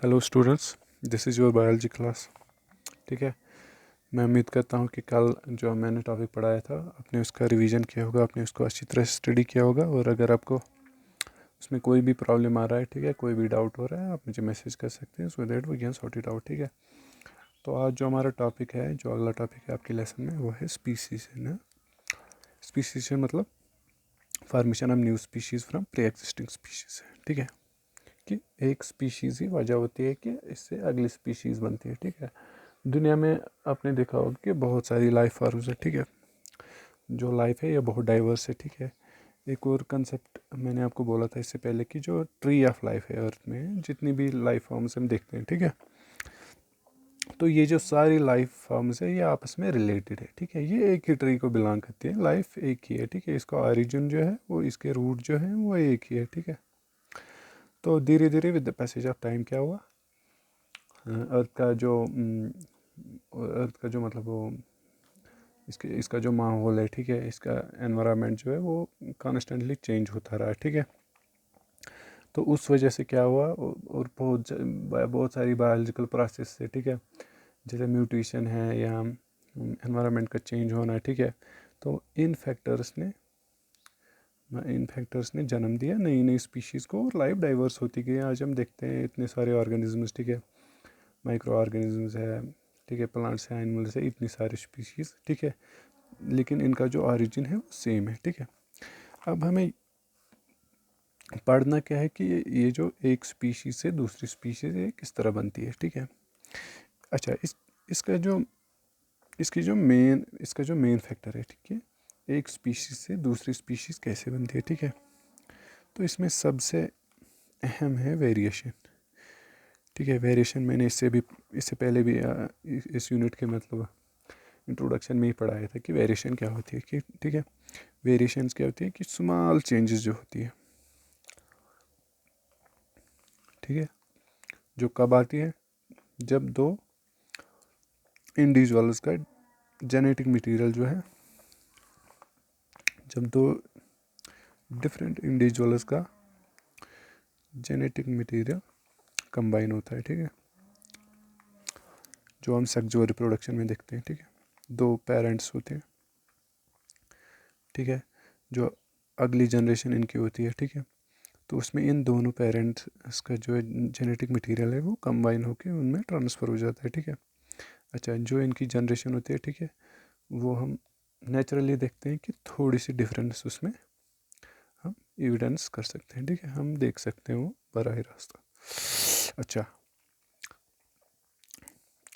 Hello students, this is your biology class. ठीक है। मैं उम्मीद करता हूँ कि कल जो मैंने टॉपिक पढ़ाया था आपने उसका रिवीजन किया होगा, आपने उसको अच्छी तरह से स्टडी किया होगा। और अगर आपको उसमें कोई भी प्रॉब्लम आ रहा है, ठीक है, कोई भी डाउट हो रहा है, आप मुझे मैसेज कर सकते हैं, so that we can sort it out. ठीक है। तो आज जो हमारा टॉपिक है, जो अगला टॉपिक है आपके लेसन में, वो है स्पीसीशन है। स्पीसीशन मतलब formation of new species from pre existing species है। ठीक है, कि एक स्पीशीज़ ही वजह होती है कि इससे अगली स्पीशीज़ बनती है। ठीक है। दुनिया में आपने देखा होगा कि बहुत सारी लाइफ फॉर्म्स है। ठीक है। जो लाइफ है ये बहुत डाइवर्स है। ठीक है। एक और कंसेप्ट मैंने आपको बोला था इससे पहले कि जो ट्री ऑफ लाइफ है अर्थ में, जितनी भी लाइफ फॉर्म्स हम देखते हैं, ठीक है, तो ये जो सारी लाइफ फॉर्म्स है ये आपस में रिलेटेड है। ठीक है। ये एक ही ट्री को बिलोंग करती है, लाइफ एक ही है। ठीक है। इसका ओरिजिन जो है वो, इसके रूट जो है वो एक ही है। ठीक है। तो धीरे धीरे with the passage of time क्या हुआ, अर्थ का जो मतलब वो इसका जो माहौल है, ठीक है, इसका एनवायरनमेंट जो है वो कॉन्स्टेंटली चेंज होता रहा है। ठीक है। तो उस वजह से क्या हुआ, और बहुत सारी बायोलॉजिकल प्रोसेस से, ठीक है, जैसे म्यूटेशन है या एनवायरनमेंट का चेंज होना है। ठीक है। तो इन फैक्टर्स ने जन्म दिया नई नई स्पीशीज़ को, और लाइफ डाइवर्स होती गई। आज हम देखते हैं इतने सारे ऑर्गेनिजम्स, ठीक है, माइक्रो ऑर्गेनिजम्स है, ठीक है, प्लांट्स है, एनिमल्स है, इतनी सारी स्पीशीज़। ठीक है। लेकिन इनका जो ओरिजिन है वो सेम है। ठीक है। अब हमें पढ़ना क्या है कि ये जो एक स्पीशीज़ से दूसरी स्पीशीज़ ये किस तरह बनती है। ठीक है। अच्छा, इसका जो इसका जो मेन फैक्टर है, ठीक है, एक स्पीशीज़ से दूसरी स्पीशीज़ कैसे बनती है। ठीक है। तो इसमें सबसे अहम है वेरिएशन। ठीक है। वेरिएशन मैंने इससे पहले भी इस यूनिट के मतलब इंट्रोडक्शन में ही पढ़ाया था कि वेरिएशन क्या होती है। कि ठीक है, वेरिएशंस क्या होती है कि स्मॉल चेंजेस जो होती है, ठीक है, जो कब आती है, जब दो इंडिविजुअल्स का जेनेटिक मटेरियल जो है, जब दो डिफरेंट इंडिविजुअल्स का जेनेटिक मटेरियल कंबाइन होता है। ठीक है। जो हम सेक्सुअल रिप्रोडक्शन में देखते हैं। ठीक है। दो पेरेंट्स होते हैं। ठीक है। जो अगली जनरेशन इनकी होती है। ठीक है। तो उसमें इन दोनों पेरेंट्स का जो जेनेटिक मटेरियल है वो कंबाइन होकर उनमें ट्रांसफ़र हो जाता है। ठीक है। अच्छा, जो इनकी जनरेशन होती है, ठीक है, वो हम नेचुरली देखते हैं कि थोड़ी सी डिफरेंस उसमें हम एविडेंस कर सकते हैं। ठीक है, हम देख सकते हैं वो बराह रास्ता। अच्छा,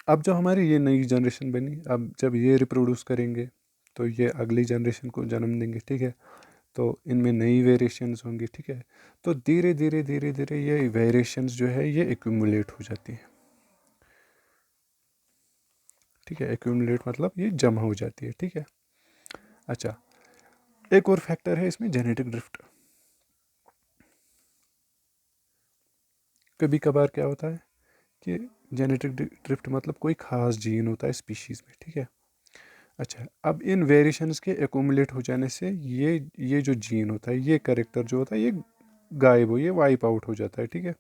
अब जो हमारी ये नई जनरेशन बनी, अब जब ये रिप्रोड्यूस करेंगे तो ये अगली जनरेशन को जन्म देंगे। ठीक है। तो इनमें नई वेरिएशंस होंगी। ठीक है। तो धीरे धीरे धीरे धीरे ये वेरिएशंस जो है ये एक्यूमुलेट हो जाती है। ठीक है। एक्यूमुलेट मतलब ये जमा हो जाती है। ठीक है। अच्छा, एक और फैक्टर है इसमें, जेनेटिक ड्रिफ्ट। कभी कभार क्या होता है कि जेनेटिक ड्रिफ्ट मतलब कोई ख़ास जीन होता है स्पीशीज़ में। ठीक है। अच्छा, अब इन वेरिएशंस के एक्यूमुलेट हो जाने से ये जो जीन होता है, ये कैरेक्टर जो होता है, ये गायब हो, ये वाइप आउट हो जाता है। ठीक है।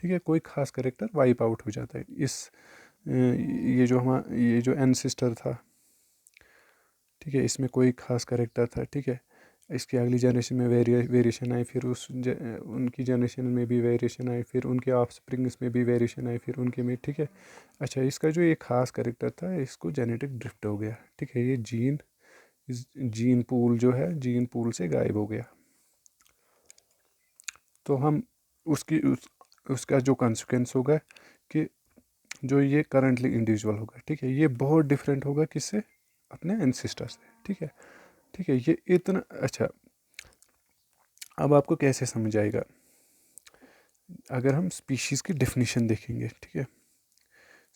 ठीक है, कोई ख़ास कैरेक्टर वाइप आउट हो जाता है। ये जो एंसेस्टर था, ठीक है, इसमें कोई ख़ास कैरेक्टर था। ठीक है। इसकी अगली जनरेशन में वेरिएशन आई, फिर उनकी जनरेशन में भी वेरिएशन आई, फिर उनके ऑफस्प्रिंग्स में भी वेरिएशन आई, फिर उनके में। ठीक है। अच्छा, इसका जो ये ख़ास कैरेक्टर था इसको जेनेटिक ड्रिफ्ट हो गया। ठीक है। ये इस जीन पूल जो है, जीन पूल से गायब हो गया। तो हम उसका जो कॉन्सिक्वेंस होगा कि जो ये करंटली इंडिविजुअल होगा, ठीक है, ये बहुत डिफरेंट होगा किससे, अपने एंसेस्टर से। ठीक है। ठीक है। ये इतना अच्छा, अब आपको कैसे समझ आएगा, अगर हम स्पीशीज़ की डेफिनेशन देखेंगे। ठीक है।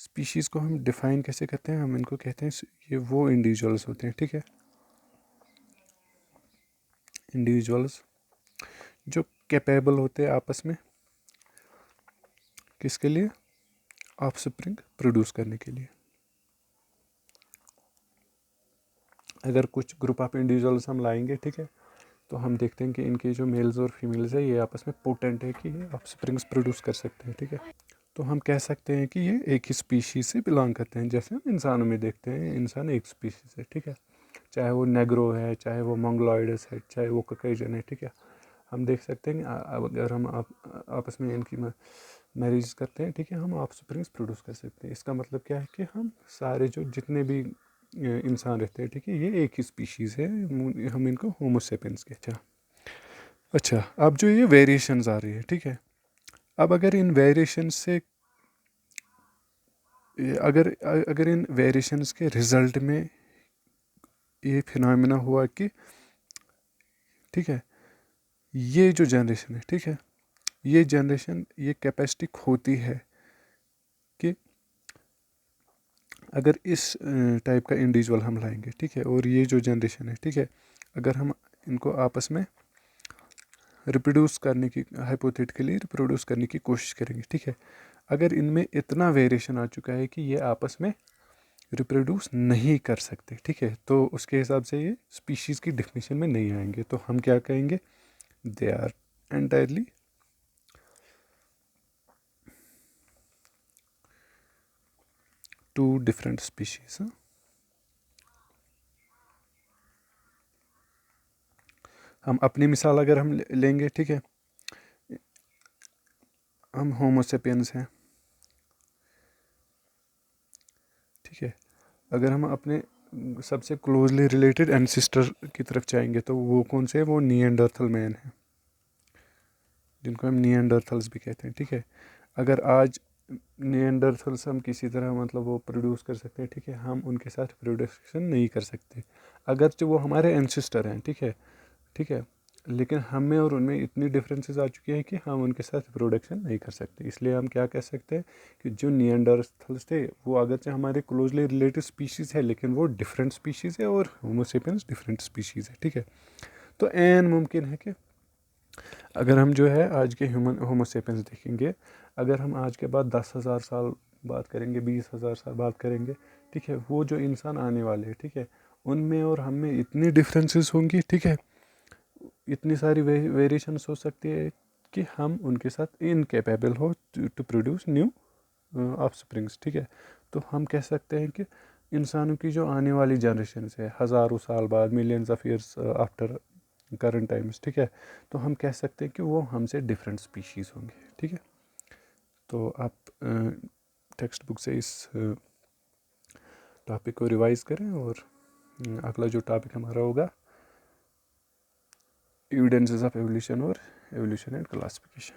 स्पीशीज़ को हम डिफ़ाइन कैसे करते हैं, हम इनको कहते हैं ये वो इंडिविजुअल्स होते हैं, ठीक है, इंडिविजुअल्स जो कैपेबल होते हैं आपस में किसके लिए, ऑफस्प्रिंग प्रोड्यूस करने के लिए। अगर कुछ ग्रुप ऑफ इंडिविजुअल्स हम लाएंगे, ठीक है, तो हम देखते हैं कि इनके जो मेल्स और फीमेल्स है ये आपस में पोटेंट है कि ये ऑफस्प्रिंग्स प्रोड्यूस कर सकते हैं, ठीक है। तो हम कह सकते हैं कि ये एक ही स्पीशीज से बिलोंग करते हैं, जैसे हम इंसानों में देखते हैं इंसान एक स्पीशीज है, ठीक है। चाहे वो नेग्रो है, चाहे वो मंगोलॉइडस है, चाहे वो कॉकेजन है, ठीक है। हम देख सकते हैं कि अगर हम आपस में इनकी मैरिज करते हैं, ठीक है, हम ऑफस्प्रिंग्स प्रोड्यूस कर सकते हैं। इसका मतलब क्या है कि हम सारे जो जितने भी इंसान रहते हैं, ठीक है, ये एक ही स्पीशीज़ है, हम इनको होमो सेपियंस कहते हैं। अच्छा, अब जो ये वेरिएशंस आ रही है, ठीक है, अब अगर इन वेरिएशंस से अगर अगर इन वेरिएशंस के रिजल्ट में ये फिनोमेना हुआ कि, ठीक है, ये जो जनरेशन है, ठीक है, ये जनरेशन ये कैपेसिटी खोती है कि अगर इस टाइप का इंडिविजुअल हम लाएंगे, ठीक है, और ये जो जनरेशन है, ठीक है, अगर हम इनको आपस में रिप्रोड्यूस करने की हाइपोथेटिकली रिप्रोड्यूस करने की कोशिश करेंगे, ठीक है, अगर इनमें इतना वेरिएशन आ चुका है कि ये आपस में रिप्रोड्यूस नहीं कर सकते, ठीक है, तो उसके हिसाब से ये स्पीशीज़ की डेफिनेशन में नहीं आएंगे। तो हम क्या कहेंगे, they are entirely two different species. हम अपनी मिसाल अगर हम लेंगे, ठीक है, हम होमोसेपियंस हैं, ठीक है, अगर हम अपने सबसे क्लोजली रिलेटेड एंसिस्टर की तरफ जाएंगे तो वो कौन से है, वो निएंडरथल मैन है, जिनको हम निएंडरथल्स भी कहते हैं, ठीक है। अगर आज निएंडरथल्स हम किसी तरह मतलब वो प्रोड्यूस कर सकते हैं, ठीक है, हम उनके साथ प्रोडक्शन नहीं कर सकते, अगर जो वो हमारे एंसिस्टर हैं, ठीक है, ठीक है, लेकिन हम में और उनमें इतनी डिफरेंसेस आ चुकी हैं कि हम उनके साथ प्रोडक्शन नहीं कर सकते। इसलिए हम क्या कह सकते हैं कि जो निएंडरथल्स थे वो अगरचे हमारे क्लोजली रिलेटेड स्पीशीज़ है, लेकिन वो डिफरेंट स्पीशीज़ है, और होमोसेपियंस डिफरेंट स्पीशीज़ है, ठीक है। तो एन मुमकिन है कि अगर हम जो है आज के ह्यूमन होमोसेपियंस देखेंगे, अगर हम आज के बाद 10,000 साल बात करेंगे, 20,000 साल बात करेंगे, ठीक है, वो जो इंसान आने वाले हैं, ठीक है, उनमें और हम में इतनी डिफरेंसेस होंगी, ठीक है, इतनी सारी वेरिएशंस हो सकती है कि हम उनके साथ इनकेपेबल हो टू प्रोड्यूस न्यू ऑफस्प्रिंग्स, ठीक है। तो हम कह सकते हैं कि इंसानों की जो आने वाली जनरेशन है हज़ारों साल बाद, millions of years after current times, ठीक है, तो हम कह सकते हैं कि वो हमसे डिफरेंट स्पीशीज़ होंगे, ठीक है। तो आप टेक्स्ट बुक से इस टॉपिक को रिवाइज़ करें, और अगला जो टॉपिक हमारा होगा एविडेंसेस ऑफ एवोल्यूशन और एवोल्यूशन एंड क्लासिफिकेशन।